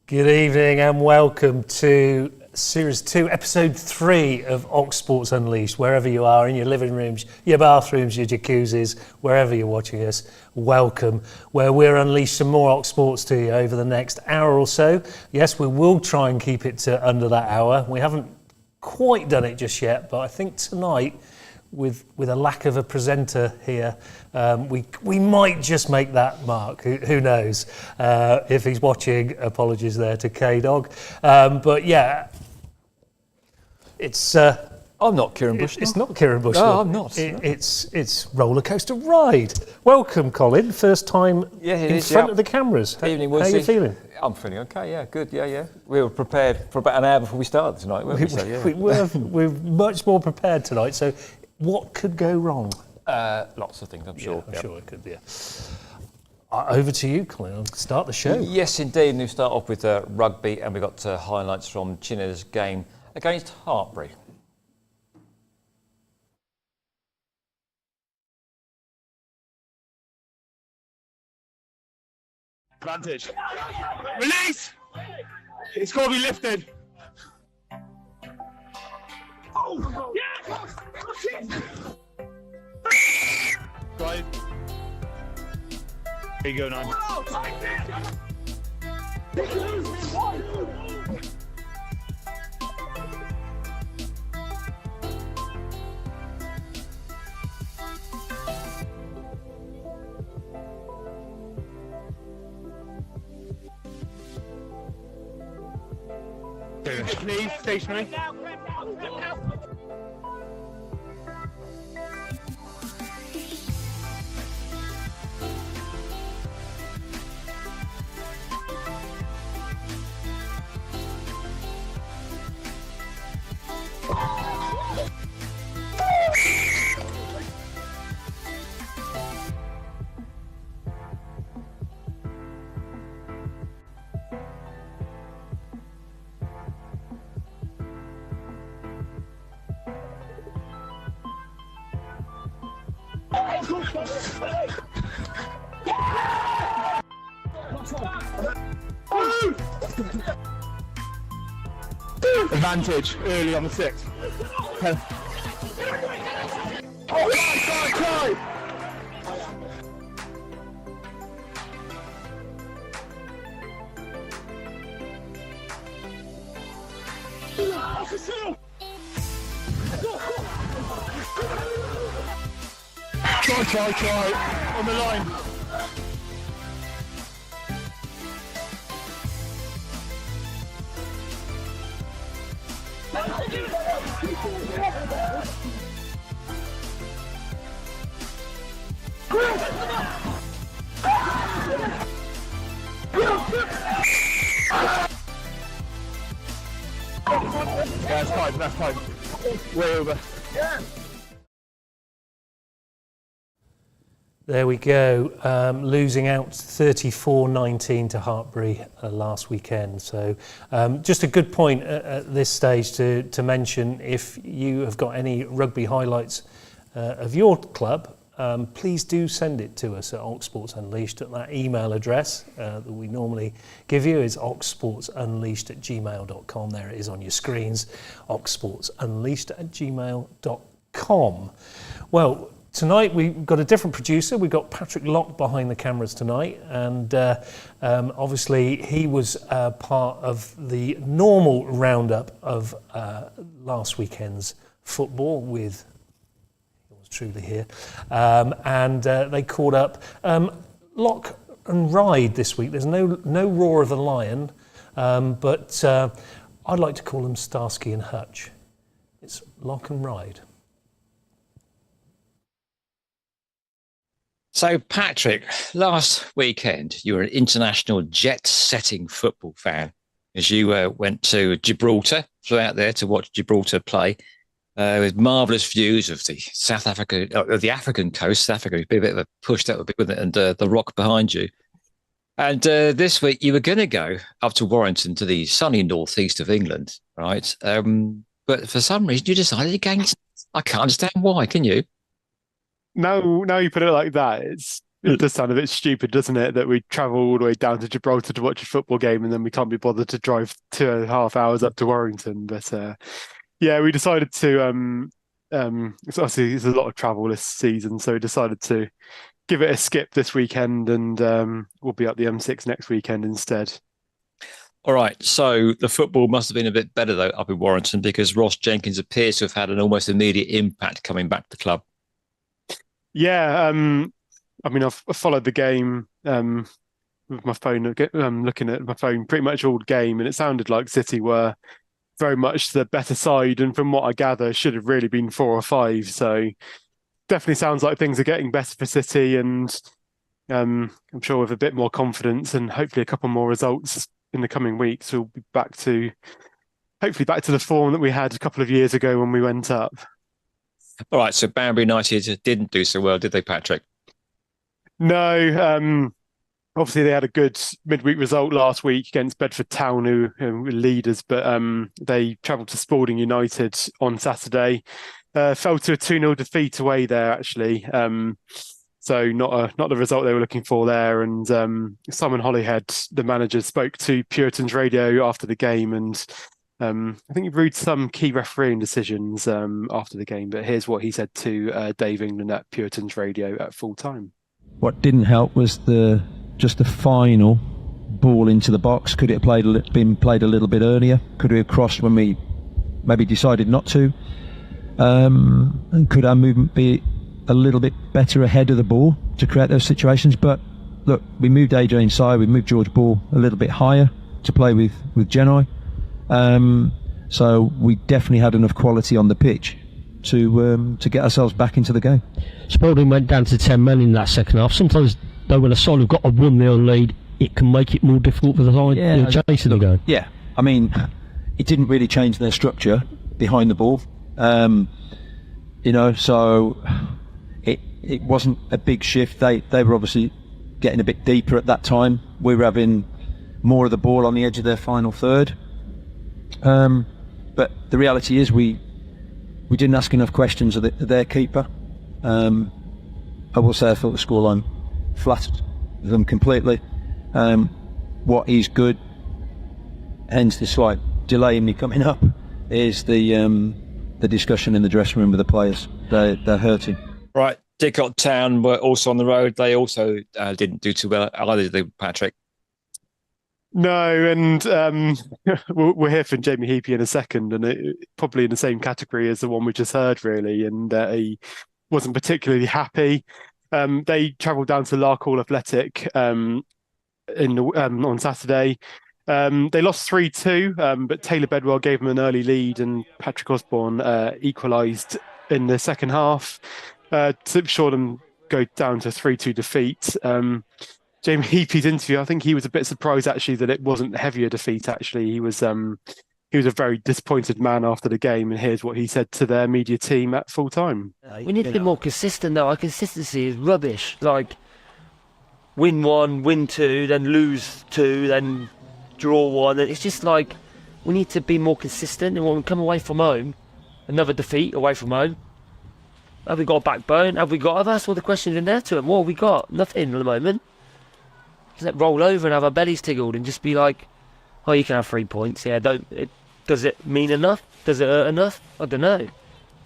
Good evening and welcome to Series 2, Episode 3 of Ox Sports Unleashed. Wherever you are, in your living rooms, your bathrooms, your jacuzzis, wherever you're watching us, welcome. Where we'll unleash some more Ox Sports to you over the next hour or so. Yes, we will try and keep it to under that hour. We haven't quite done it just yet, but I think tonight, with a lack of a presenter here, we might just make that mark. Who knows? If he's watching, apologies there to KDog. But yeah, it's... I'm not Kieren Bushnell. It's not Kieren Bushnell. No, I'm not. It's roller coaster Ryde. Welcome, Colin. First time in front of the cameras. Evening, Woodsy. How are you feeling? I'm feeling okay. Yeah, good. Yeah. We were prepared for about an hour before we started tonight, weren't we? So, yeah. We're much more prepared tonight. So, what could go wrong? Lots of things, I'm sure. I'm sure it could be. Over to you, Colin. I'll start the show. Yes, indeed. And we start off with rugby, and we got highlights from Chinnor's game against Hartpury. Advantage. Release! It's got to be lifted. Oh! Yeah! Right. Here you go, Nine. Please, stationary. Advantage early on the 6th. Oh, try! Try, on the line. That's fine. Way over. Yeah. There we go, losing out 34-19 to Hartpury last weekend. So just a good point at this stage to mention, if you have got any rugby highlights of your club, please do send it to us at Ox Sports Unleashed at that email address that we normally give you is oxsportsunleashed@gmail.com. There it is on your screens, oxsportsunleashed@gmail.com. Well, tonight we've got a different producer. We've got Patrick Lock behind the cameras tonight, and obviously he was part of the normal roundup of last weekend's football with yours truly here, and they caught up Lock and Ryde this week. There's no roar of the Lion, but I'd like to call them Starsky and Hutch. It's Lock and Ryde. So, Patrick, last weekend you were an international jet-setting football fan as you went to Gibraltar, flew out there to watch Gibraltar play with marvellous views of the the African coast. South Africa, a bit of a push that would be with it, and the rock behind you. And this week you were going to go up to Warrington to the sunny northeast of England, right? But for some reason you decided against. I can't understand why. Can you? Now you put it like that, it's it does sound a bit stupid, doesn't it, that we travel all the way down to Gibraltar to watch a football game and then we can't be bothered to drive 2.5 hours up to Warrington. But yeah, we decided to it's obviously there's a lot of travel this season, so we decided to give it a skip this weekend, and we'll be up the M6 next weekend instead. All right, so the football must have been a bit better though up in Warrington, because Ross Jenkins appears to have had an almost immediate impact coming back to the club. Yeah, I mean, I've followed the game with my phone, looking at my phone pretty much all game, and it sounded like City were very much the better side, and from what I gather, should have really been 4 or 5. So definitely sounds like things are getting better for City, and I'm sure with a bit more confidence and hopefully a couple more results in the coming weeks, we'll be hopefully back to the form that we had a couple of years ago when we went up. All right, so Banbury United didn't do so well, did they, Patrick? No, obviously they had a good midweek result last week against Bedford Town, who were leaders, but they travelled to Spalding United on Saturday, fell to a 2-0 defeat away there actually. So not the result they were looking for there. And Simon Holyhead, the manager, spoke to Puritan's radio after the game, and I think he reviewed some key refereeing decisions after the game. But here's what he said to Dave England at Puritan's radio at full time. What didn't help was just the final ball into the box. Could it have been played a little bit earlier? Could we have crossed when we maybe decided not to? And could our movement be a little bit better ahead of the ball to create those situations? But look, we moved AJ inside, we moved George Ball a little bit higher to play with Genoi. So we definitely had enough quality on the pitch to get ourselves back into the game. Spalding went down to 10 men in that second half. Sometimes, though, when a side have got a 1-0 lead, it can make it more difficult for the side chasing the game. Yeah, I mean, it didn't really change their structure behind the ball. So it wasn't a big shift. They were obviously getting a bit deeper at that time. We were having more of the ball on the edge of their final third. But the reality is we didn't ask enough questions of their keeper. I will say I thought the scoreline flattered them completely. What is good, hence the slight delay in me coming up, is the discussion in the dressing room with the players. They're hurting. Right, Didcot Town were also on the road. They also didn't do too well either, did they, Patrick? No, and we'll hear from Jamie Heapy in a second, and probably in the same category as the one we just heard, really. And he wasn't particularly happy. They travelled down to Larkhall Athletic on Saturday. They lost 3-2, but Taylor Bedwell gave them an early lead, and Patrick Osborne equalised in the second half to saw them go down to 3-2 defeat. Jamie Heapy's interview, I think he was a bit surprised actually that it wasn't a heavier defeat. Actually, he was a very disappointed man after the game, and here's what he said to their media team at full time. We need to be more consistent though. Our consistency is rubbish. Like win 1, win 2, then lose 2, then draw 1. It's just like we need to be more consistent. And when we come away from home, another defeat away from home. Have we got a backbone? I've asked all the questions in there to them. What have we got? Nothing at the moment. Just roll over and have our bellies tickled and just be like, oh, you can have 3 points. Yeah, does it mean enough? Does it hurt enough? I don't know. It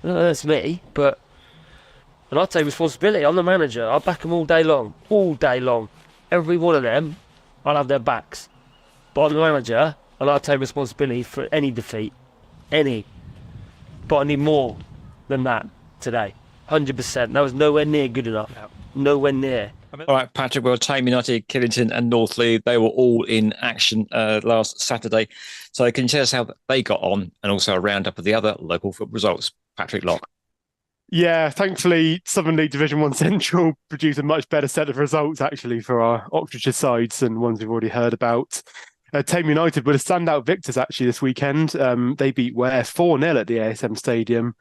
hurts me, but and I take responsibility. I'm the manager. I'll back them all day long. All day long. Every one of them, I'll have their backs. But I'm the manager, and I'll take responsibility for any defeat. Any. But I need more than that today. 100%. That was nowhere near good enough. Nowhere near. All right, Patrick, well, Tame United, Killington and Northleigh, they were all in action last Saturday. So can you tell us how they got on, and also a roundup of the other local football results? Patrick Lock. Yeah, thankfully, Southern League Division 1 Central produced a much better set of results, actually, for our Oxfordshire sides than ones we've already heard about. Tame United were the standout victors, actually, this weekend. They beat Ware 4-0 at the ASM Stadium.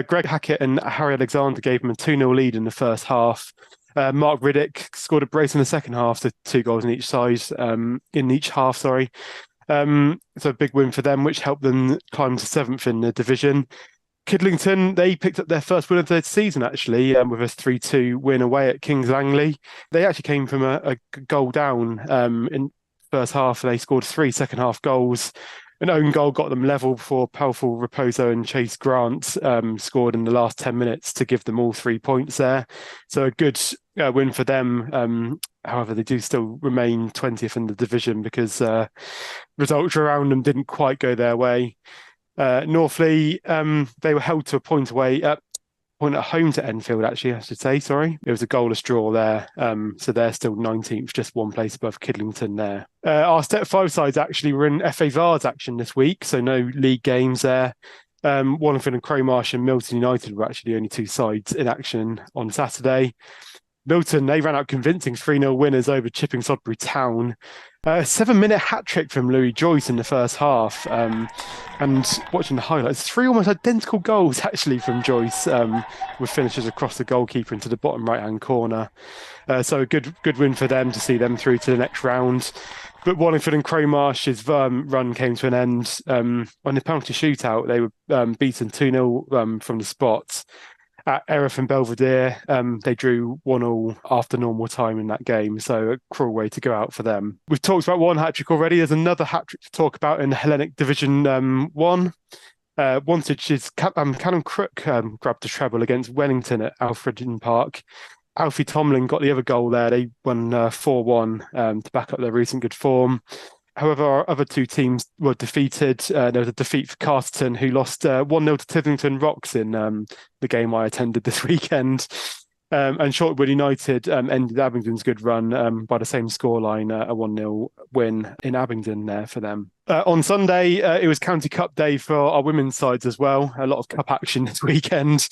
Greg Hackett and Harry Alexander gave them a 2-0 lead in the first half. Mark Riddick scored a brace in the second half, so 2 goals in each half. So a big win for them, which helped them climb to 7th in the division. Kidlington, they picked up their first win of the season, actually, with a 3-2 win away at Kings Langley. They actually came from a goal down in first half. They scored 3 second-half goals. An own goal got them level before powerful Raposo and Chase Grant scored in the last 10 minutes to give them all 3 points there. So a good win for them. However, they do still remain 20th in the division because results around them didn't quite go their way. Northley, they were held to a point away, point at home to Enfield, actually, I should say, sorry. It was a goalless draw there, so they're still 19th, just one place above Kidlington there. Our Step 5 sides actually were in FA Vars action this week, so no league games there. Wallingford and Crowmarsh and Milton United were actually the only 2 sides in action on Saturday. Milton, they ran out convincing 3-0 winners over Chipping Sodbury Town. A 7-minute hat-trick from Louis Joyce in the first half. And watching the highlights, 3 almost identical goals actually from Joyce, with finishes across the goalkeeper into the bottom right-hand corner. So a good win for them to see them through to the next round. But Wallingford and Crowmarsh's run came to an end. On the penalty shootout, they were beaten 2-0 from the spot. At Erith and Belvedere, they drew 1-1 after normal time in that game, so a cruel way to go out for them. We've talked about one hat-trick already. There's another hat-trick to talk about in the Hellenic Division 1. Wantage's Callum Crook grabbed the treble against Wellington at Alfredton Park. Alfie Tomlin got the other goal there. They won 4-1 to back up their recent good form. However, our other 2 teams were defeated. There was a defeat for Casterton, who lost 1-0 to Titherington Rocks in the game I attended this weekend. And Shortwood United ended Abingdon's good run by the same scoreline, a 1-0 win in Abingdon there for them. On Sunday, it was County Cup day for our women's sides as well. A lot of cup action this weekend.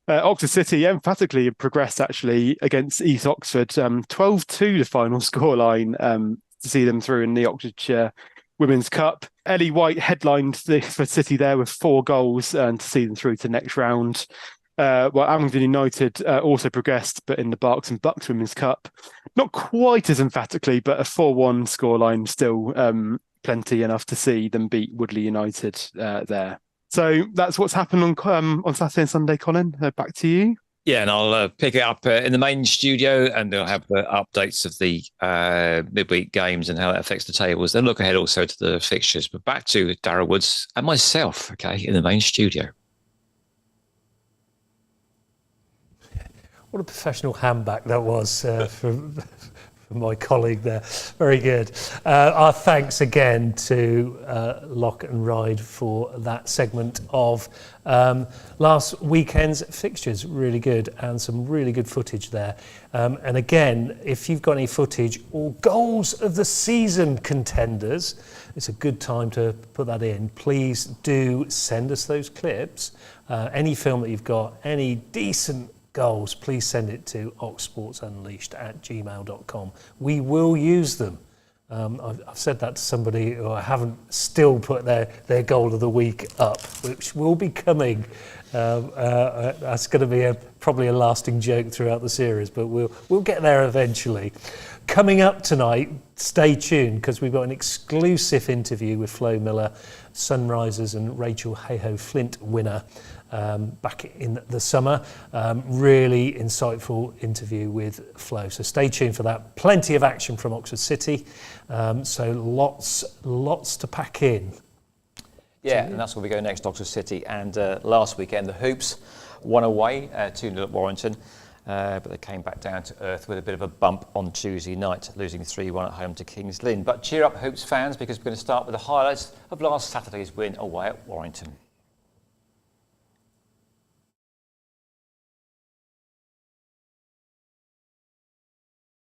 Oxford City emphatically progressed, actually, against East Oxford. 12-2 the final scoreline. To see them through in the Oxfordshire Women's Cup. Ellie White headlined for City there with 4 goals and to see them through to the next round. While Abingdon United also progressed, but in the Berks and Bucks Women's Cup. Not quite as emphatically, but a 4-1 scoreline still plenty enough to see them beat Woodley United there. So that's what's happened on Saturday and Sunday, Colin. Back to you. Yeah, and I'll pick it up in the main studio, and they'll have updates of the midweek games and how that affects the tables. Then look ahead also to the fixtures. But back to Darryl Woods and myself, okay, in the main studio. What a professional handback that was from my colleague there. Very good. Our thanks again to Lock and Ryde for that segment of last weekend's fixtures. Really good, and some really good footage there. And again, if you've got any footage or goals of the season contenders, it's a good time to put that in. Please do send us those clips. Any film that you've got, any decent goals, please send it to oxsportsunleashed@gmail.com. We will use them. I've said that to somebody who I haven't still put their goal of the week up, which will be coming. That's going to be probably a lasting joke throughout the series, but we'll get there eventually. Coming up tonight, stay tuned, because we've got an exclusive interview with Flo Miller, Sunrisers and Rachel Hayhoe Flint winner. Back in the summer. Really insightful interview with Flo. So stay tuned for that. Plenty of action from Oxford City. So lots to pack in. Yeah, and that's where we go next, Oxford City. And last weekend, the Hoops won away 2-0 at Warrington. But they came back down to earth with a bit of a bump on Tuesday night, losing 3-1 at home to Kings Lynn. But cheer up, Hoops fans, because we're going to start with the highlights of last Saturday's win away at Warrington.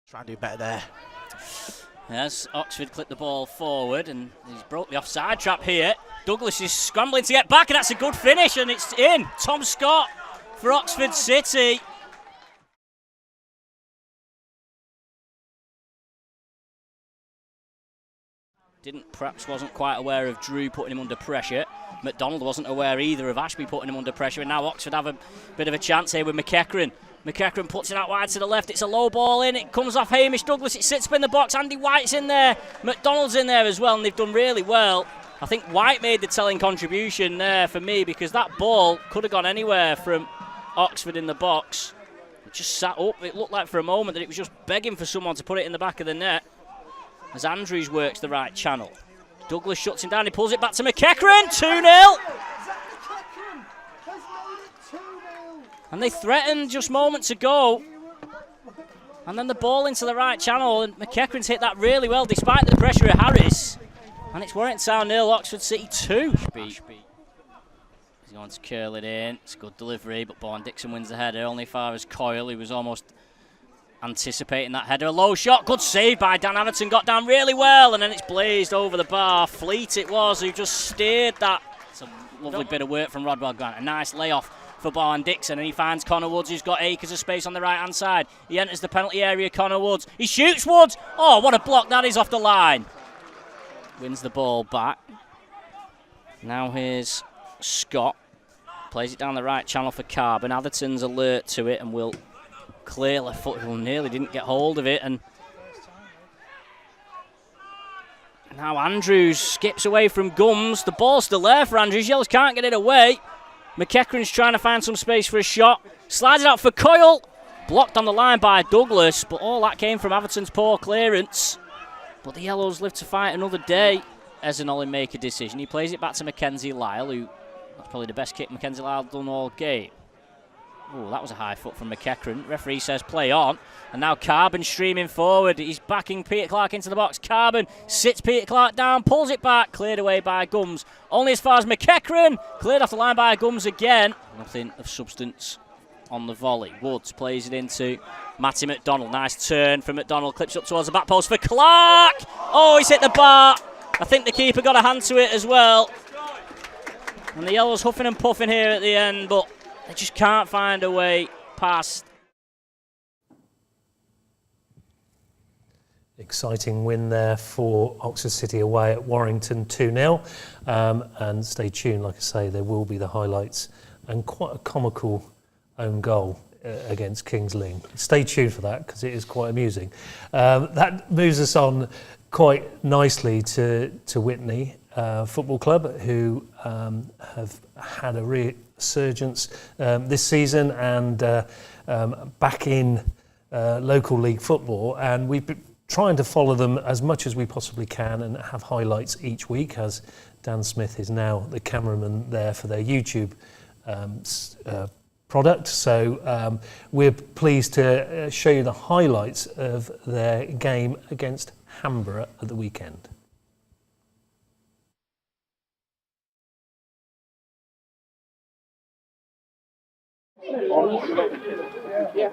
Try and do better there. As Oxford clipped the ball forward, and he's broke the offside trap here. Douglas is scrambling to get back, and that's a good finish, and it's in. Tom Scott for Oxford City. Perhaps wasn't quite aware of Drew putting him under pressure. McDonald wasn't aware either of Ashby putting him under pressure, and now Oxford have a bit of a chance here with McEachran. McEachran puts it out wide to the left. It's a low ball in. It comes off Hamish Douglas. It sits up in the box. Andy White's in there. McDonald's in there as well, and they've done really well I think White made the telling contribution there for me, because that ball could have gone anywhere from Oxford in the box. It just sat up. It looked like for a moment that it was just begging for someone to put it in the back of the net as Andrews works the right channel. Douglas shuts him down. He pulls it back to McEachran. 2-0. And they threatened just moments ago. And then the ball into the right channel, and McEachran's hit that really well despite the pressure of Harris. And it's Warrington Town 0, Oxford City 2. He's going to curl it in. It's a good delivery, but Bourne Dixon wins the header. Only far as Coyle, who was almost anticipating that header. A low shot, good save by Dan Averton, got down really well, and then it's blazed over the bar. Fleet it was who just steered that. It's a lovely bit of work from Rodwell Grant. A nice layoff for Bourne Dixon, and he finds Connor Woods, who's got acres of space on the right hand side. He enters the penalty area. Connor Woods, he shoots Woods. Oh, what a block that is off the line. Wins the ball back. Now here's Scott, plays it down the right channel for Carbon. Atherton's alert to it and will clear left foot. Well, nearly didn't get hold of it, and now Andrews skips away from Gums. The ball's still there for Andrews. Yellows can't get it away. McEachran's trying to find some space for a shot. Slides it out for Coyle. Blocked on the line by Douglas, but all that came from Atherton's poor clearance. But the Yellows live to fight another day. As an Olin make a decision. He plays it back to Mackenzie Lyle, who, that's probably the best kick Mackenzie Lyle done all game. Oh, that was a high foot from McEachran. Referee says play on. And now Carbon streaming forward. He's backing Peter Clark into the box. Carbon sits Peter Clark down, pulls it back, cleared away by Gums. Only as far as McEachran. Cleared off the line by Gums again. Nothing of substance on the volley. Woods plays it into Matty McDonald. Nice turn from McDonald. Clips up towards the back post for Clark. Oh, he's hit the bar. I think the keeper got a hand to it as well. And the Yellows huffing and puffing here at the end, but they just can't find a way past. Exciting win there for Oxford City away at Warrington 2-0. And stay tuned, like I say, there will be the highlights and quite a comical own goal against Kings Lynn. Stay tuned for that because it is quite amusing. That moves us on quite nicely to Witney Football Club, who have had a resurgence this season and back in local league football, and we've been trying to follow them as much as we possibly can and have highlights each week, as Dan Smith is now the cameraman there for their YouTube product. So we're pleased to show you the highlights of their game against Hanborough at the weekend. Yeah.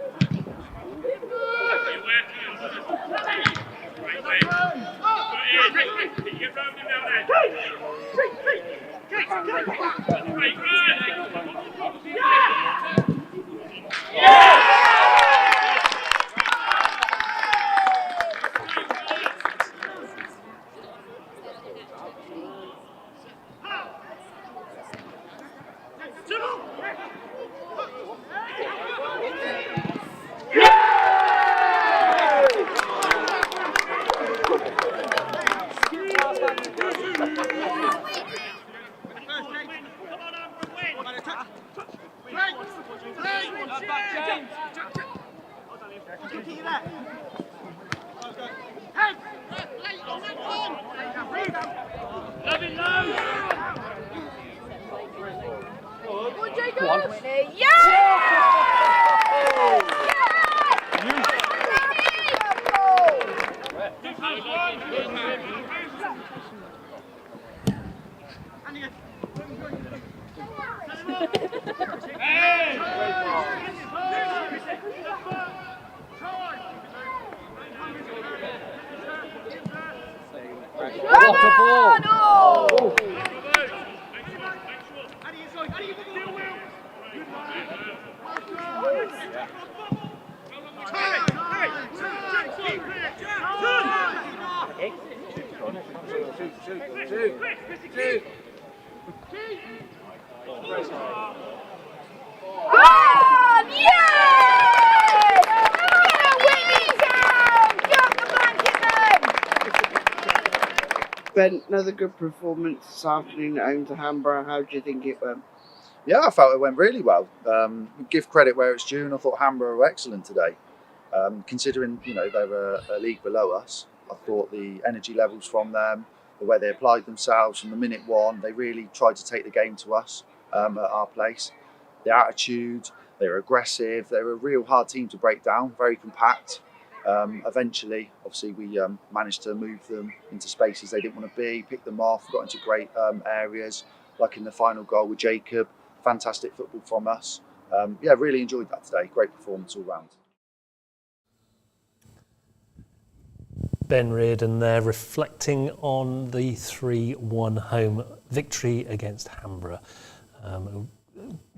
Ben, another good performance this afternoon at home to Hanborough. How do you think it went? Yeah, I felt it went really well. Give credit where it's due, and I thought Hanborough were excellent today. Considering they were a league below us, I thought the energy levels from them, the way they applied themselves from the minute one, they really tried to take the game to us at our place. The attitude, they were aggressive, they were a real hard team to break down, very compact. Eventually, obviously, we managed to move them into spaces they didn't want to be, pick them off, got into great areas, like in the final goal with Jacob. Fantastic football from us. Really enjoyed that today. Great performance all round. Ben Reardon there reflecting on the 3-1 home victory against Hanborough.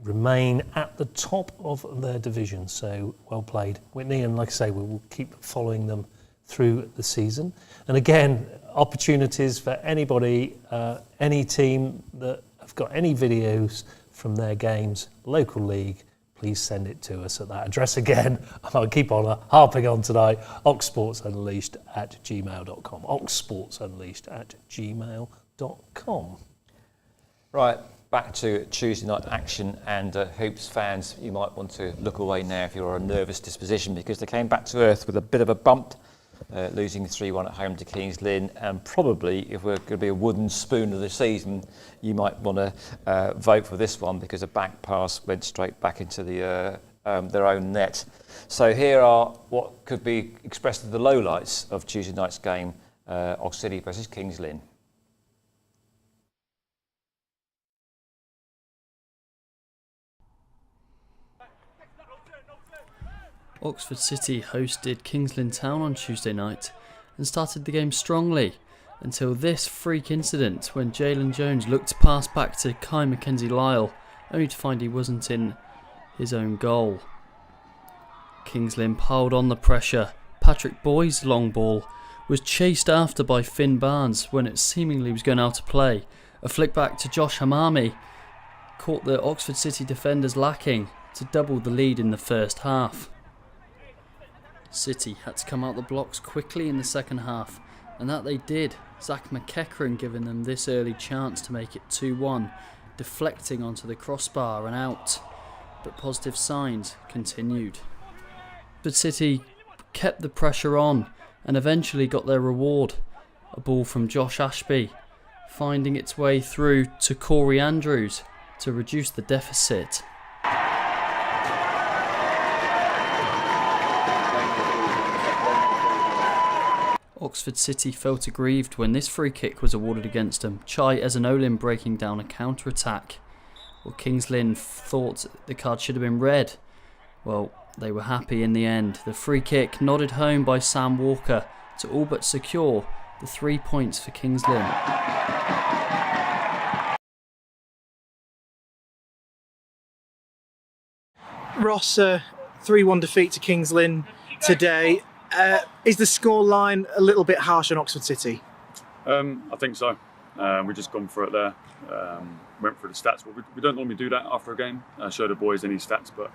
Remain at the top of their division, so well played, Witney, and like I say, we will keep following them through the season. And again, opportunities for anybody, any team that have got any videos from their games, local league, please send it to us at that address again. I'll keep on harping on tonight, oxsportsunleashed@gmail.com, oxsportsunleashed@gmail.com. Right, back to Tuesday night action, and Hoops fans, you might want to look away now if you're a nervous disposition, because they came back to earth with a bit of a bump, losing 3-1 at home to Kings Lynn, and probably, if we're going to be a wooden spoon of the season, you might want to vote for this one, because a back pass went straight back into their own net. So here are what could be expressed as the lowlights of Tuesday night's game, Oxford City versus Kings Lynn. Oxford City hosted Kings Lynn Town on Tuesday night and started the game strongly until this freak incident when Jalen Jones looked to pass back to Kai Mackenzie-Lyle, only to find he wasn't in his own goal. Kings Lynn piled on the pressure. Patrick Boyd's long ball was chased after by Finn Barnes when it seemingly was going out of play. A flick back to Josh Hamami caught the Oxford City defenders lacking to double the lead in the first half. City had to come out the blocks quickly in the second half, and that they did. Zach McEachran giving them this early chance to make it 2-1, deflecting onto the crossbar and out. But positive signs continued. But City kept the pressure on and eventually got their reward. A ball from Josh Ashby, finding its way through to Corey Andrews to reduce the deficit. Oxford City felt aggrieved when this free kick was awarded against them, Chai Ezanolin breaking down a counter-attack. Well, Kings Lynn thought the card should have been red. Well, they were happy in the end. The free kick nodded home by Sam Walker to all but secure the 3 points for Kings Lynn. Ross, 3-1 defeat to Kings Lynn today. Is the scoreline a little bit harsh on Oxford City? I think so. We just gone for it there. Went through the stats. Well, we don't normally do that after a game. Show the boys any stats, but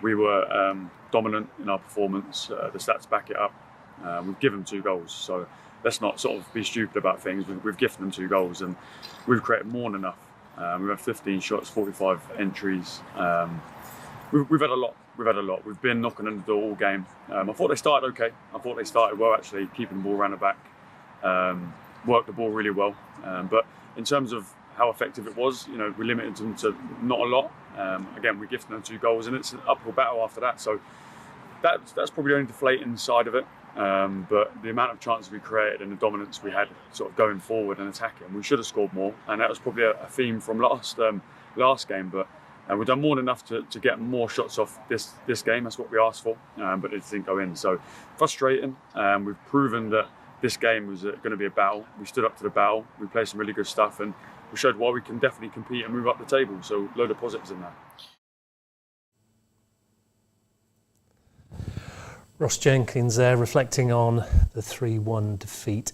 we were dominant in our performance. The stats back it up. We've given 2 goals, so let's not sort of be stupid about things. We've gifted them 2 goals, and we've created more than enough. We've had 15 shots, 45 entries. We've had a lot. We've been knocking on the door all game. I thought they started okay. I thought they started well, actually, keeping the ball around the back. Worked the ball really well. But in terms of how effective it was, we limited them to not a lot. Again, we gifted them 2 goals, and it's an uphill battle after that. So that's probably the only deflating side of it. But the amount of chances we created and the dominance we had sort of going forward and attacking, we should have scored more. And that was probably a theme from last game. But we've done more than enough to get more shots off this game. That's what we asked for, but it didn't go in. So frustrating. We've proven that this game was going to be a battle. We stood up to the battle. We played some really good stuff, and we showed why we can definitely compete and move up the table. So load of positives in there. Ross Jenkins there reflecting on the 3-1 defeat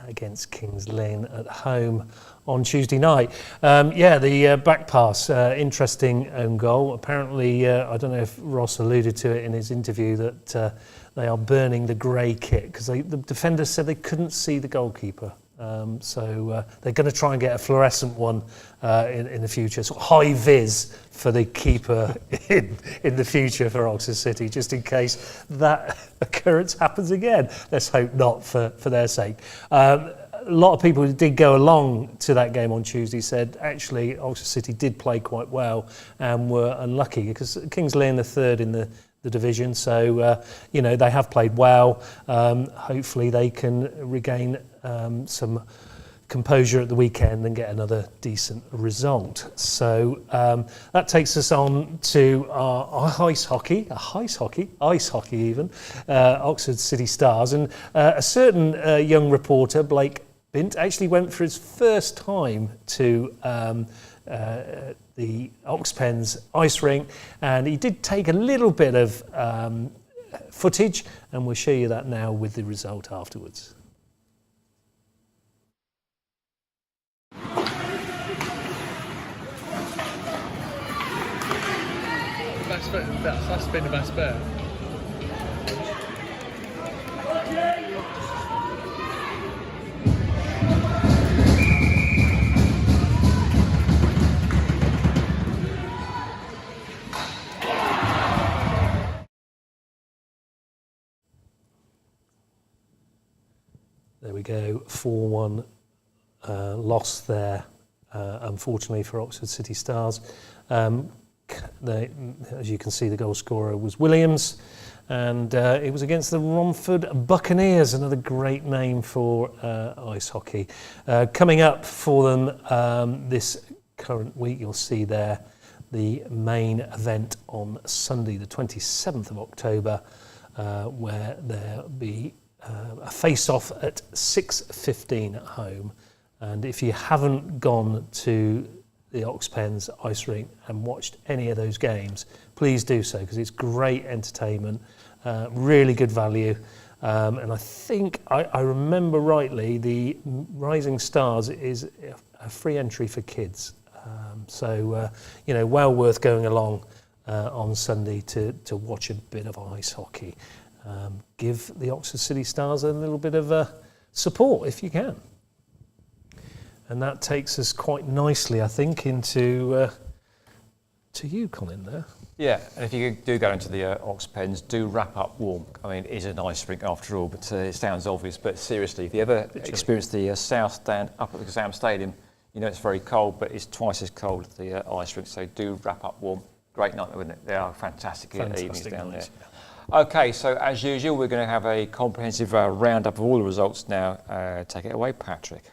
against Kings Lynn at home on Tuesday night. The back pass, interesting own goal. Apparently, I don't know if Ross alluded to it in his interview, that they are burning the grey kit because the defenders said they couldn't see the goalkeeper. So they're going to try and get a fluorescent one in the future, sort of high vis for the keeper in the future for Oxford City, just in case that occurrence happens again. Let's hope not for their sake. A lot of people who did go along to that game on Tuesday said actually Oxford City did play quite well and were unlucky because Kings Lynn are third in the division, so they have played well. Hopefully they can regain some composure at the weekend and get another decent result. So that takes us on to our ice hockey even, Oxford City Stars, and a certain young reporter, Blake Bint, actually went for his first time to the Oxpens ice rink, and he did take a little bit of footage, and we'll show you that now with the result afterwards. That's been the best bit. There we go, 4-1 loss there, unfortunately for Oxford City Stars. As you can see, the goal scorer was Williams, and it was against the Romford Buccaneers, another great name for ice hockey. Coming up for them this current week, you'll see there the main event on Sunday, the 27th of October, where there'll be a face-off at 6:15 at home. And if you haven't gone to the Oxpens ice rink and watched any of those games, please do so, because it's great entertainment, really good value. And I think I remember rightly, the Rising Stars is a free entry for kids. So well worth going along on Sunday to watch a bit of ice hockey. Give the Oxford City Stars a little bit of support if you can. And that takes us quite nicely, I think, into to you, Colin, there. Yeah, and if you do go into the Oxpens, do wrap up warm. I mean, it is an ice rink after all, but it sounds obvious. But seriously, if you ever experience the south stand up at the Exam Stadium, you know it's very cold, but it's twice as cold at the ice rink. So do wrap up warm. Great night, wouldn't it? They are fantastic evenings down there. Okay, so as usual, we're going to have a comprehensive roundup of all the results now. Take it away, Patrick.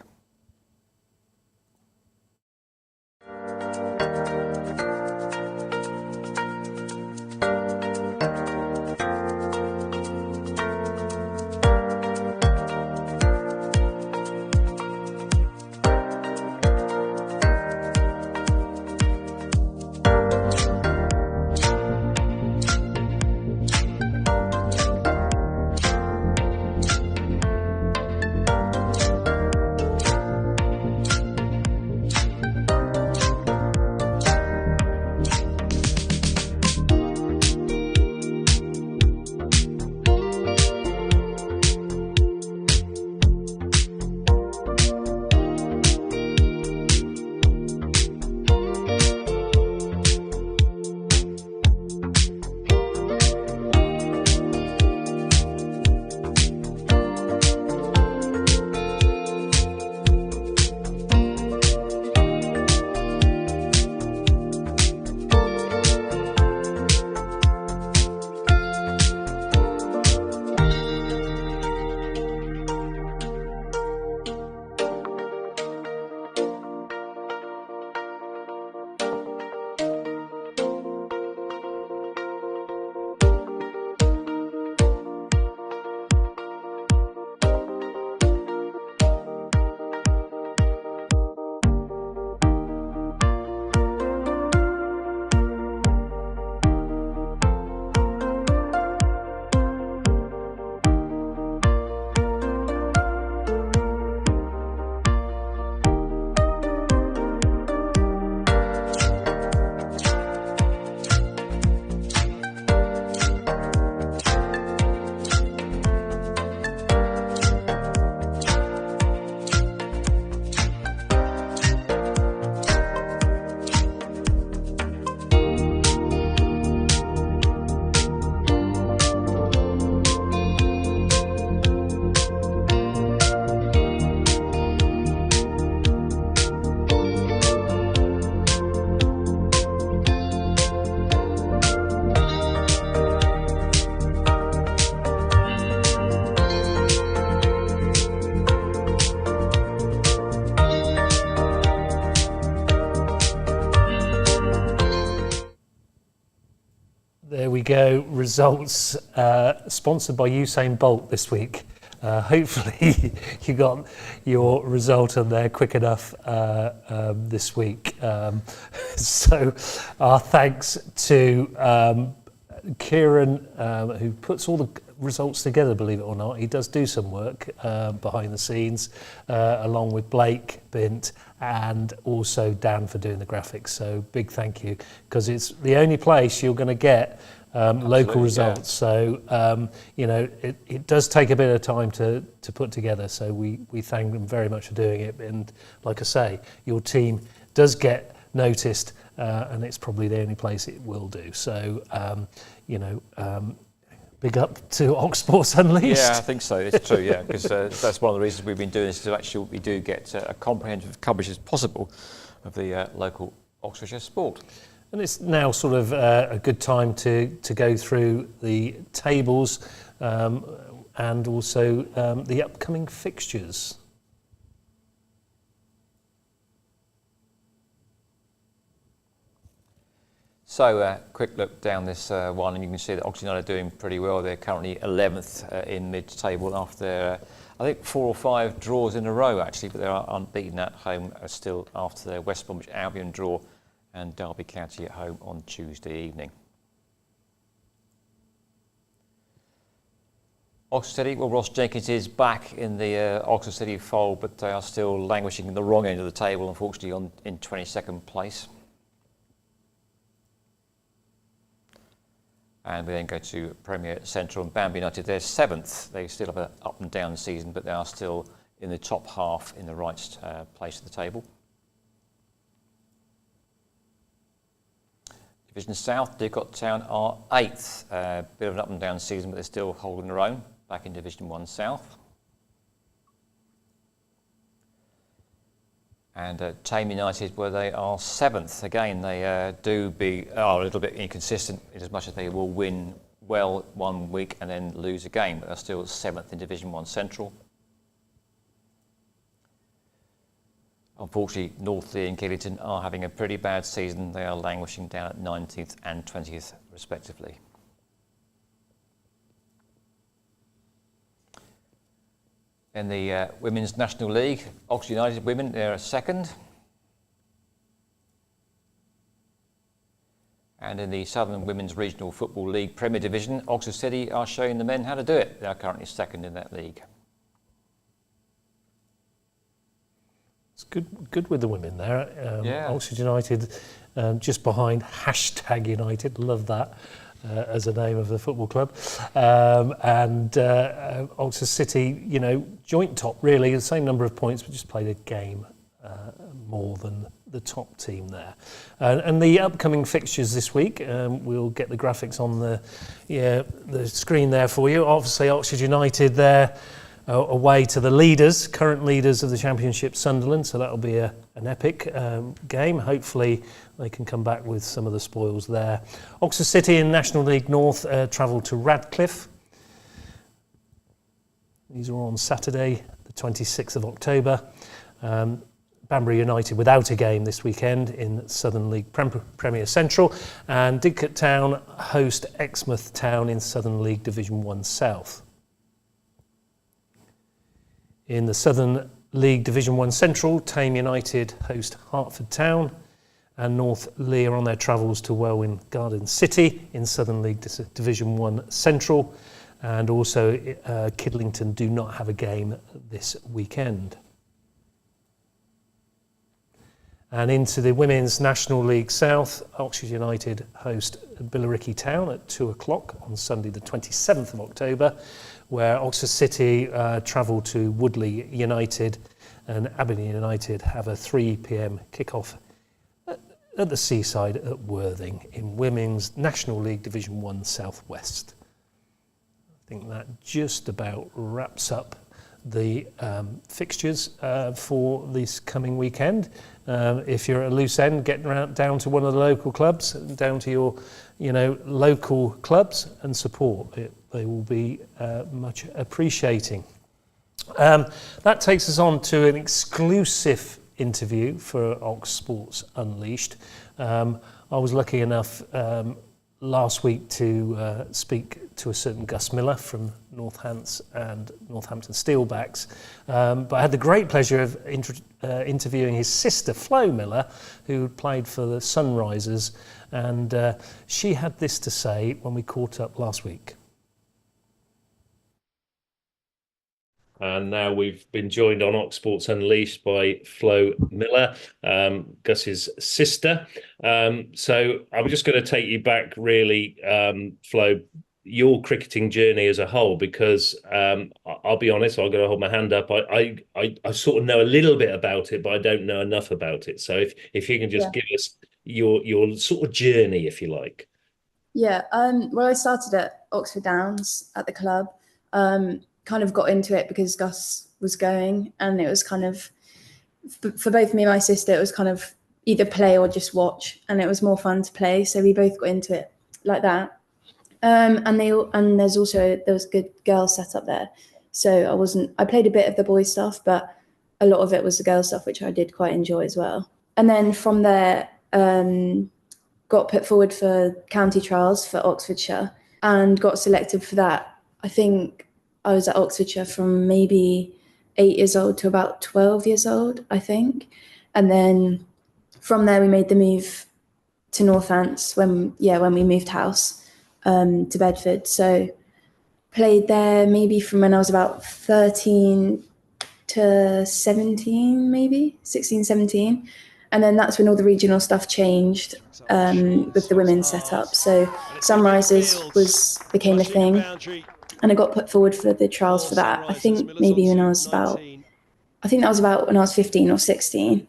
we go. Results sponsored by Usain Bolt this week. Hopefully you got your result on there quick enough this week. So our thanks to Kieren, who puts all the results together, believe it or not. He does do some work behind the scenes, along with Blake Bint and also Dan for doing the graphics. So big thank you, because it's the only place you're going to get local results. So, it does take a bit of time to put together. So we thank them very much for doing it. And like I say, your team does get noticed, and it's probably the only place it will do. So, big up to Oxsports Unleashed. Yeah, I think so. It's true, yeah, because that's one of the reasons we've been doing this, to actually we do get a comprehensive coverage as possible of the local Oxfordshire sport. And it's now sort of a good time to go through the tables and also the upcoming fixtures. So a quick look down this one, and you can see that Oxford United are doing pretty well. They're currently 11th in mid-table after, I think, 4 or 5 draws in a row, actually, but they are unbeaten at home still after their West Bromwich Albion draw and Derby County at home on Tuesday evening. Oxford City, well, Ross Jenkins is back in the Oxford City fold, but they are still languishing in the wrong end of the table, unfortunately, in 22nd place. And we then go to Premier Central and Bambi United. They're 7th. They still have an up and down season, but they are still in the top half in the right place of the table. Division South, Didcot Town are 8th. Bit of an up and down season, but they're still holding their own back in Division 1 South. And Tame United, where they are 7th. Again, they are a little bit inconsistent in as much as they will win well one week and then lose a game, but they're still 7th in Division 1 Central. Unfortunately, North Lee and Killington are having a pretty bad season. They are languishing down at 19th and 20th, respectively. In the Women's National League, Oxford United women, they're 2nd. And in the Southern Women's Regional Football League Premier Division, Oxford City are showing the men how to do it. They are currently 2nd in that league. It's good with the women there. Yeah. Oxford United just behind #United, love that as a name of the football club. And Oxford City, joint top really, the same number of points, but just played a game more than the top team there. And the upcoming fixtures this week, we'll get the graphics on the screen there for you. Obviously Oxford United there, away to the leaders, current leaders of the Championship, Sunderland, so that'll be an epic game. Hopefully they can come back with some of the spoils there. Oxford City in National League North travel to Radcliffe. These are on Saturday, the 26th of October. Banbury United without a game this weekend in Southern League Premier Central, and Didcot Town host Exmouth Town in Southern League Division 1 South. In the Southern League Division 1 Central, Tame United host Hertford Town, and North Lee are on their travels to Welwyn Garden City in Southern League Division 1 Central, and also Kidlington do not have a game this weekend. And into the Women's National League South, Oxford United host Billericay Town at 2 o'clock on Sunday the 27th of October, where Oxford City travel to Woodley United, and Aberdeen United have a 3 p.m. kick-off at the Seaside at Worthing in Women's National League Division 1 South West. I think that just about wraps up the fixtures for this coming weekend. If you're at a loose end, get down to one of the local clubs, down to your local clubs and support it. They will be much appreciating. That takes us on to an exclusive interview for Ox Sports Unleashed. I was lucky enough last week to speak to a certain Gus Miller from Northants and Northampton Steelbacks, but I had the great pleasure of interviewing his sister Flo Miller, who played for the Sunrisers, and she had this to say when we caught up last week. And now we've been joined on Oxsports Unleashed by Flo Miller, Gus's sister. So I'm just going to take you back, really, Flo, your cricketing journey as a whole, because I'll be honest, I'm going to hold my hand up. I sort of know a little bit about it, but I don't know enough about it. So if you can just give us your sort of journey, if you like. Yeah, well, I started at Oxford Downs at the club. Kind of got into it because Gus was going, and it was kind of, for both me and my sister, it was kind of either play or just watch, and it was more fun to play, so we both got into it like that. And there was good girls set up there, so I played a bit of the boys stuff, but a lot of it was the girls stuff, which I did quite enjoy as well. And then from there, got put forward for county trials for Oxfordshire and got selected for that. I think I was at Oxfordshire from maybe 8 years old to about 12 years old, I think. And then from there, we made the move to Northants when we moved house to Bedford. So played there maybe from when I was about 13 to 17, maybe 16, 17. And then that's when all the regional stuff changed with the women's setup. So Sunrisers became a thing. And I got put forward for the trials for that. I think maybe when I was about when I was 15 or 16,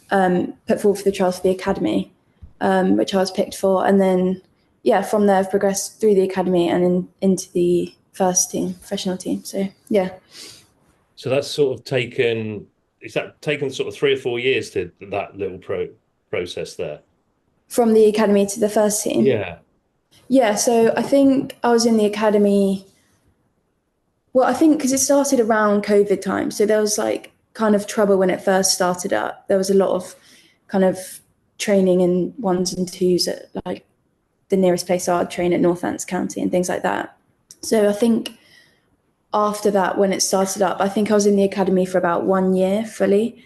put forward for the trials for the academy, which I was picked for. And then, from there I've progressed through the academy and into the first team, professional team. So, yeah. So that's sort of taken sort of 3 or 4 years to that little process there? From the academy to the first team? Yeah. Yeah, so I think I was in the academy. Well, I think because it started around COVID time. So there was like kind of trouble when it first started up. There was a lot of kind of training in 1s and 2s at like the nearest place I'd train at Northants County and things like that. So I think after that, when it started up, I think I was in the academy for about 1 year fully.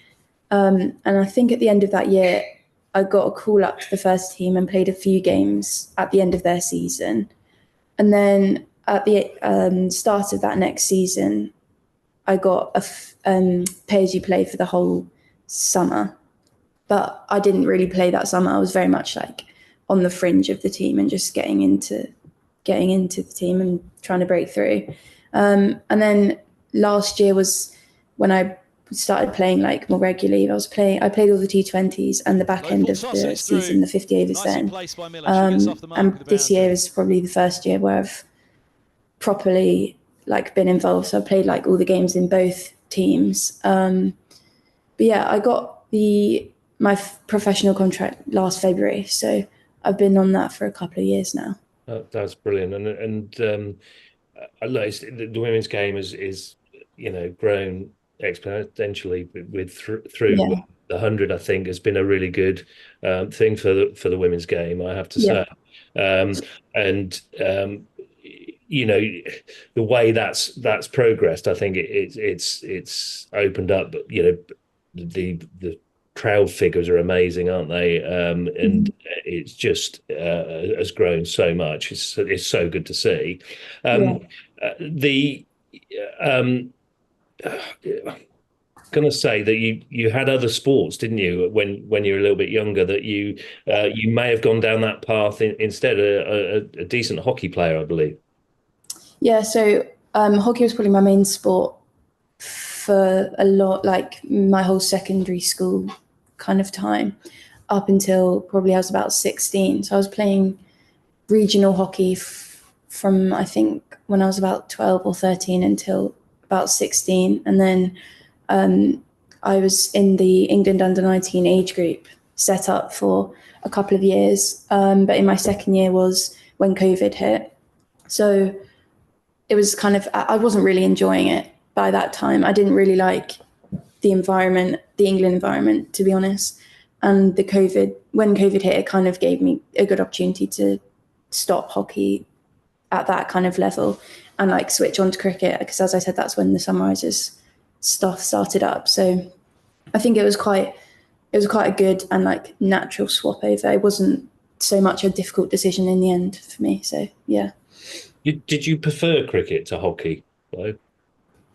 And I think at the end of that year, I got a call up to the first team and played a few games at the end of their season. And then at the start of that next season, I got a pay-as-you-play for the whole summer. But I didn't really play that summer. I was very much like on the fringe of the team and just getting into the team and trying to break through. And then last year was when I started playing like more regularly. I played all the T20s and the back end of the season, the 50 overs then. And this year is probably the first year where I've properly like been involved. So I played like all the games in both teams. But yeah, I got my professional contract last February. So I've been on that for a couple of years now. That's brilliant. And the women's game is grown exponentially through the 100. I think has been a really good thing for the women's game, I have to say. The way that's progressed, I think it's opened up. The crowd figures are amazing, aren't they? And it's just has grown so much. It's so good to see. Going to say that you had other sports, didn't you, when you were a little bit younger, that you may have gone down that path instead. A decent hockey player, I believe. Yeah, so hockey was probably my main sport for a lot, like my whole secondary school kind of time, up until probably I was about 16. So I was playing regional hockey from I think when I was about 12 or 13 until about 16, and then I was in the England under-19 age group set up for a couple of years, but in my second year was when COVID hit. So it was kind of, I wasn't really enjoying it by that time. I didn't really like the environment, the England environment, to be honest. And when COVID hit, it kind of gave me a good opportunity to stop hockey at that kind of level and like switch on to cricket, because as I said, that's when the Sunrisers stuff started up. So I think it was quite a good and like natural swap over. It wasn't so much a difficult decision in the end for me. So yeah. Did you prefer cricket to hockey, though?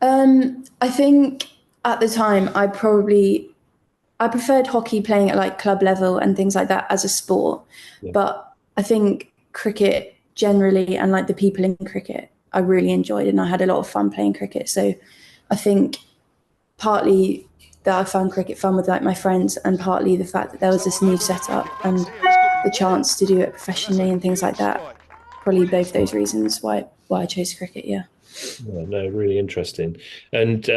I think at the time I preferred hockey, playing at like club level and things like that as a sport. Yeah. But I think cricket generally, and like the people in cricket, I really enjoyed, and I had a lot of fun playing cricket. So I think partly that I found cricket fun with like my friends, and partly the fact that there was this new setup and the chance to do it professionally and things like that. Probably both those reasons why I chose cricket. Yeah. No, really interesting. And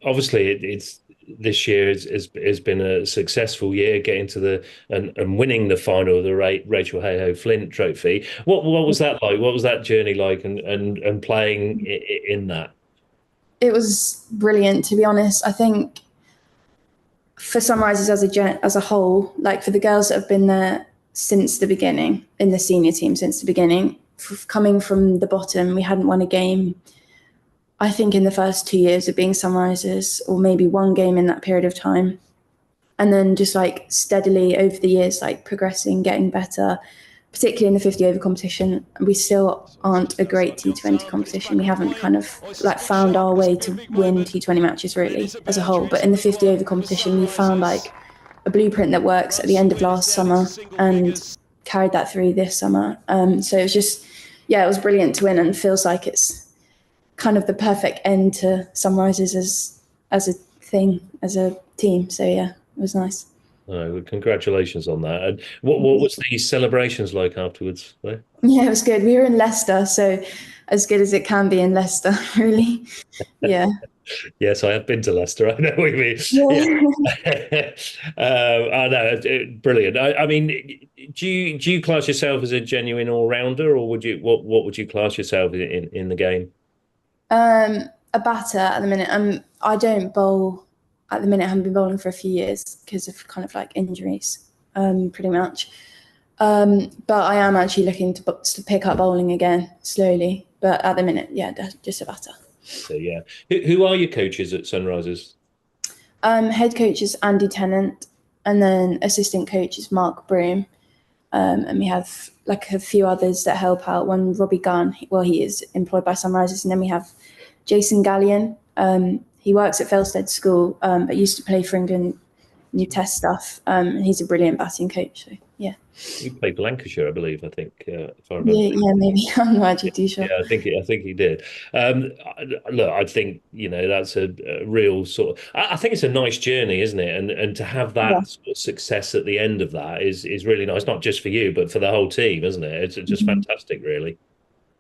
obviously it's this year has been a successful year, getting to and winning the final of the Rachel Hayhoe Flint Trophy. What was that like? What was that journey like, and playing in that? It was brilliant, to be honest. I think for Sunrisers as a whole, like for the girls that have been there since the beginning, in the senior team since the beginning, coming from the bottom, we hadn't won a game, I think, in the first 2 years of being Sunrisers, or maybe one game in that period of time. And then just like steadily over the years, like progressing, getting better, particularly in the 50 over competition. We still aren't a great T20 competition. We haven't kind of like found our way to win T20 matches really as a whole. But in the 50 over competition, we found like a blueprint that works at the end of last summer and carried that through this summer. So it was just, it was brilliant to win, and feels like it's kind of the perfect end to Sunrisers as a thing, as a team. So yeah, it was nice. Oh, congratulations on that. And what was the celebrations like afterwards? Right? Yeah, it was good. We were in Leicester, so as good as it can be in Leicester, really. Yeah. Yes, I have been to Leicester. I know what you mean. Yeah. I know, brilliant. I mean, do you class yourself as a genuine all-rounder, or would you what would you class yourself in the game? A batter at the minute. I don't bowl at the minute. I haven't been bowling for a few years because of kind of like injuries, pretty much. But I am actually looking to pick up bowling again slowly. But at the minute, just a batter. So yeah, who are your coaches at Sunrisers? Head coach is Andy Tennant, and then assistant coach is Mark Broom, and we have like a few others that help out. One, Robbie Gunn, he is employed by Sunrisers, and then we have Jason Gallion. He works at Felsted School, but used to play for England, new test stuff, and he's a brilliant batting coach. So yeah. He played Lancashire, I believe. I think, if I remember. Yeah, maybe. I'm not actually too sure. Yeah, I think he did. Look, I think that's a real sort of. I think it's a nice journey, isn't it? And to have that sort of success at the end of that is really nice, not just for you, but for the whole team, isn't it? It's just fantastic, really.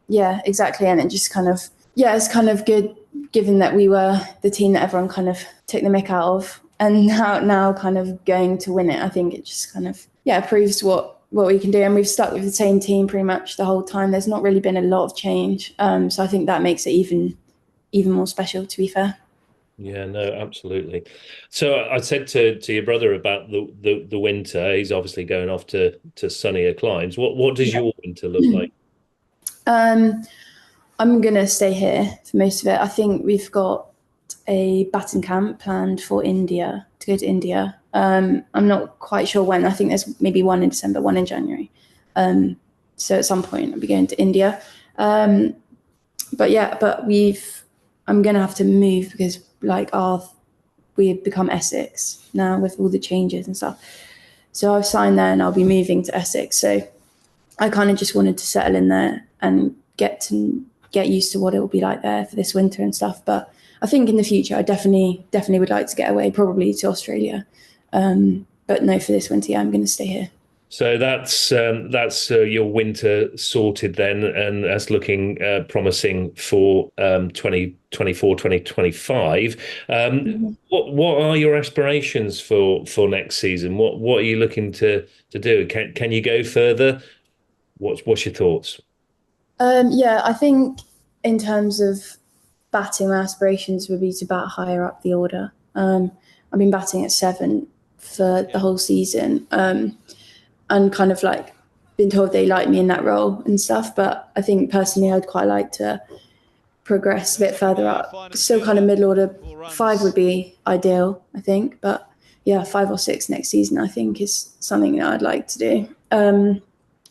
Yeah, exactly, and it just kind of it's kind of good, given that we were the team that everyone kind of took the mick out of, and now kind of going to win it. I think it just kind of proves what we can do, and we've stuck with the same team pretty much the whole time. There's not really been a lot of change, so I think that makes it even more special, to be fair. Yeah, no, absolutely. So I said to your brother about the winter. He's obviously going off to sunnier climes. What does your winter look like? I'm gonna stay here for most of it. I think we've got a batting camp planned for India, to go to India. I'm not quite sure when. I think there's maybe one in December, one in January. So at some point I'll be going to India. But I'm going to have to move because we've become Essex now with all the changes and stuff. So I've signed there and I'll be moving to Essex. So I kind of just wanted to settle in there and get used to what it will be like there for this winter and stuff. But I think in the future, I definitely would like to get away, probably to Australia. But no, for this winter, I'm going to stay here. So that's your winter sorted then, and that's looking promising for 2024, 2025. What are your aspirations for next season? What are you looking to do? Can you go further? What's your thoughts? I think in terms of batting, my aspirations would be to bat higher up the order. I've been batting at 7 for the whole season, and kind of like been told they like me in that role and stuff, but I think personally I'd quite like to progress a bit further up. Still kind of middle order. 5 would be ideal, I think, but yeah, 5 or 6 next season I think is something that I'd like to do.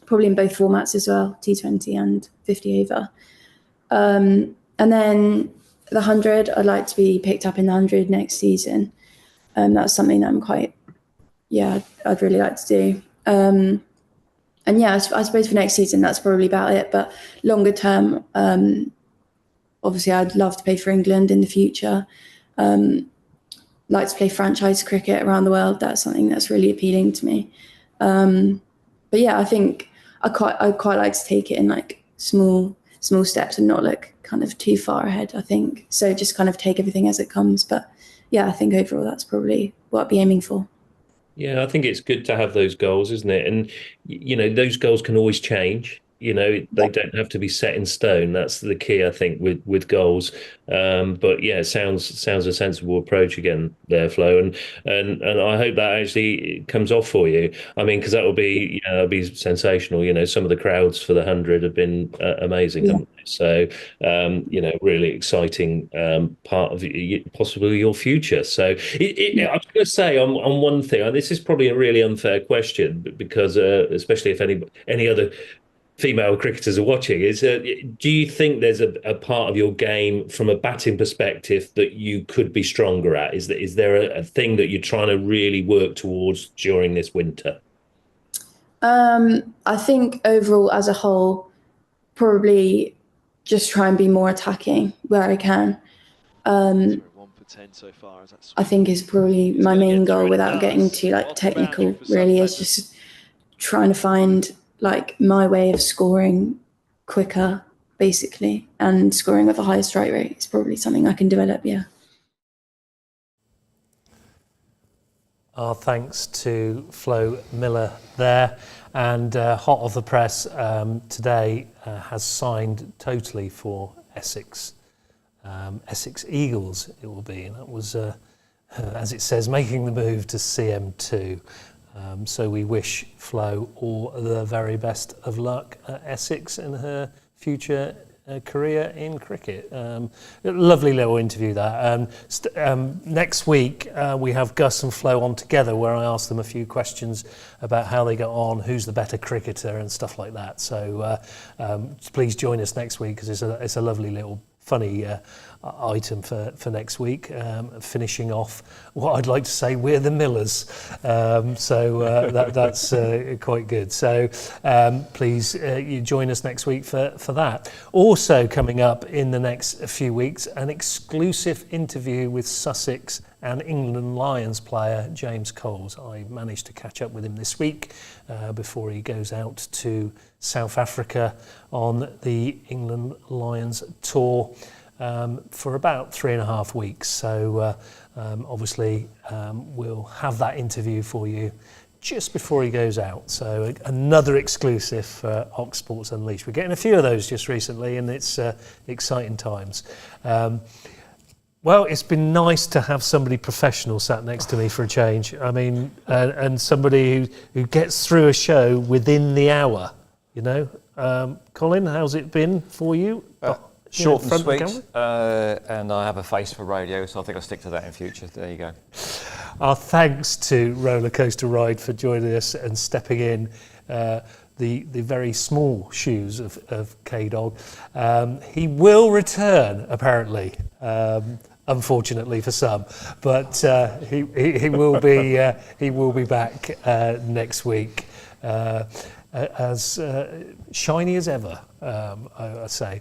Probably in both formats as well, T20 and 50 over. And then the 100, I'd like to be picked up in the 100 next season. That's something that I'm I'd really like to do. And yeah, I suppose for next season, that's probably about it. But longer term, obviously I'd love to play for England in the future. Like to play franchise cricket around the world. That's something that's really appealing to me. But yeah, I think I'd quite like to take it in like small steps and not look kind of too far ahead, I think. So just kind of take everything as it comes. But yeah, I think overall that's probably what I'd be aiming for. Yeah, I think it's good to have those goals, isn't it? And, those goals can always change. They don't have to be set in stone. That's the key, I think, with goals. But yeah, it sounds a sensible approach again there, Flo. And I hope that actually comes off for you. I mean, because that'll be sensational. Some of the crowds for the 100 have been amazing, haven't they? So really exciting part of possibly your future. So I was going to say on one thing, and this is probably a really unfair question, because especially if any other female cricketers are watching, do you think there's a part of your game from a batting perspective that you could be stronger at? Is there a thing that you're trying to really work towards during this winter? I think overall as a whole, probably just try and be more attacking where I can. 1 for 10 so far. I think is probably my main goal, without getting too technical, really, is just trying to find my way of scoring quicker, basically, and scoring with a higher strike rate is probably something I can develop, yeah. Our thanks to Flo Miller there. And hot off the press today, has signed totally for Essex. Essex Eagles it will be. And that was, as it says, making the move to CM2. So we wish Flo all the very best of luck at Essex in her future career in cricket. Lovely little interview that. Next week we have Gus and Flo on together, where I ask them a few questions about how they got on, who's the better cricketer and stuff like that. So please join us next week, because it's a lovely little funny item for next week, finishing off what I'd like to say we're the Millers, so that's quite good. So please you join us next week for that. Also coming up in the next few weeks, an exclusive interview with Sussex and England Lions player James Coles. I managed to catch up with him this week before he goes out to South Africa on the England Lions tour for about 3.5 weeks. So obviously we'll have that interview for you just before he goes out. So another exclusive for Ox Sports Unleashed. We're getting a few of those just recently, and it's exciting times. Well, it's been nice to have somebody professional sat next to me for a change. I mean, and somebody who gets through a show within the hour, Colin, how's it been for you? Short and sweet, and I have a face for radio, so I think I'll stick to that in future. There you go. Our thanks to Roller Coaster Ryde for joining us and stepping in the very small shoes of KDog. He will return, apparently, unfortunately for some, but he will be back next week. As shiny as ever, I say.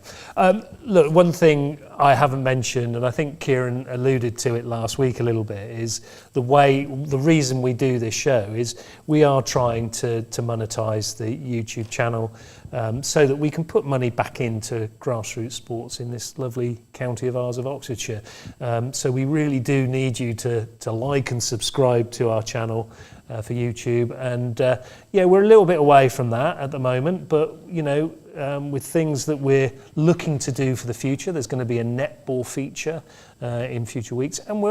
Look, one thing I haven't mentioned, and I think Kieren alluded to it last week a little bit, is the reason we do this show is we are trying to monetize the YouTube channel so that we can put money back into grassroots sports in this lovely county of ours of Oxfordshire. So we really do need you to like and subscribe to our channel for YouTube, and we're a little bit away from that at the moment, but with things that we're looking to do for the future, there's going to be a netball feature in future weeks, and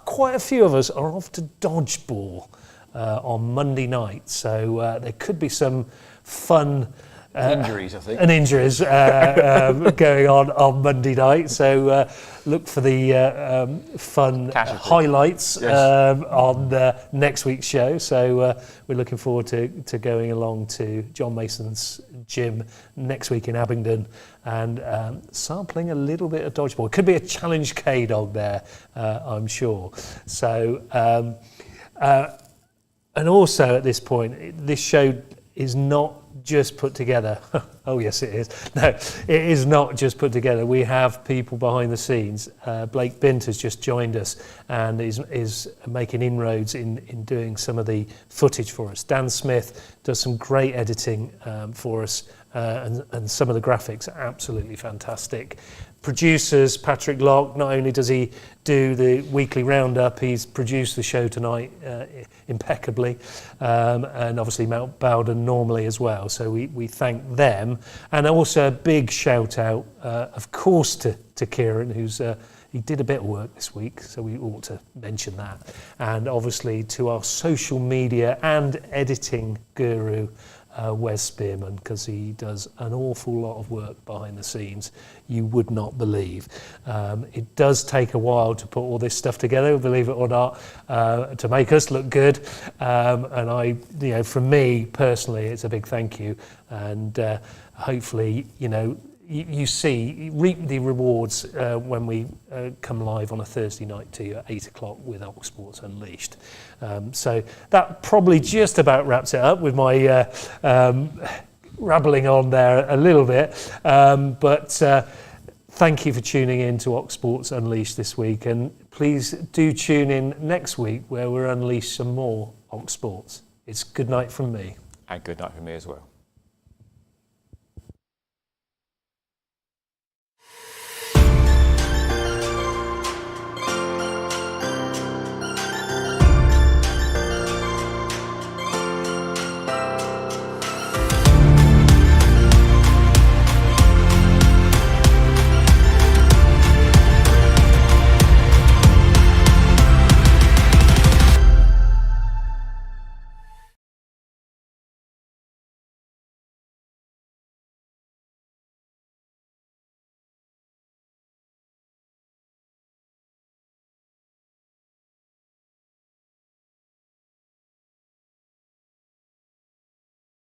quite a few of us are off to dodgeball on Monday night. So there could be some fun injuries, I think. And injuries going on Monday night. So look for the fun highlights on next week's show. So we're looking forward to going along to John Mason's gym next week in Abingdon and sampling a little bit of dodgeball. It could be a challenge KDog there, I'm sure. So, and also at this point, this show is not just put together. Oh yes, it is. No, it is not just put together. We have people behind the scenes. Blake Bint has just joined us and is making inroads in doing some of the footage for us. Dan Smith does some great editing for us, and some of the graphics are absolutely fantastic. Producers, Patrick Lock, not only does he do the weekly roundup, he's produced the show tonight impeccably, and obviously Mount Bowden normally as well. So we thank them. And also a big shout out, of course, to Kieren, who's he did a bit of work this week, so we ought to mention that. And obviously to our social media and editing guru, Wes Spearman, because he does an awful lot of work behind the scenes you would not believe. It does take a while to put all this stuff together, believe it or not, to make us look good. And from me personally, it's a big thank you. And hopefully, you reap the rewards when we come live on a Thursday night to you at 8 o'clock with Oxsports Unleashed. So that probably just about wraps it up with my rabbling on there a little bit. But thank you for tuning in to Oxsports Unleashed this week. And please do tune in next week where we'll unleash some more Oxsports. It's good night from me. And good night from me as well.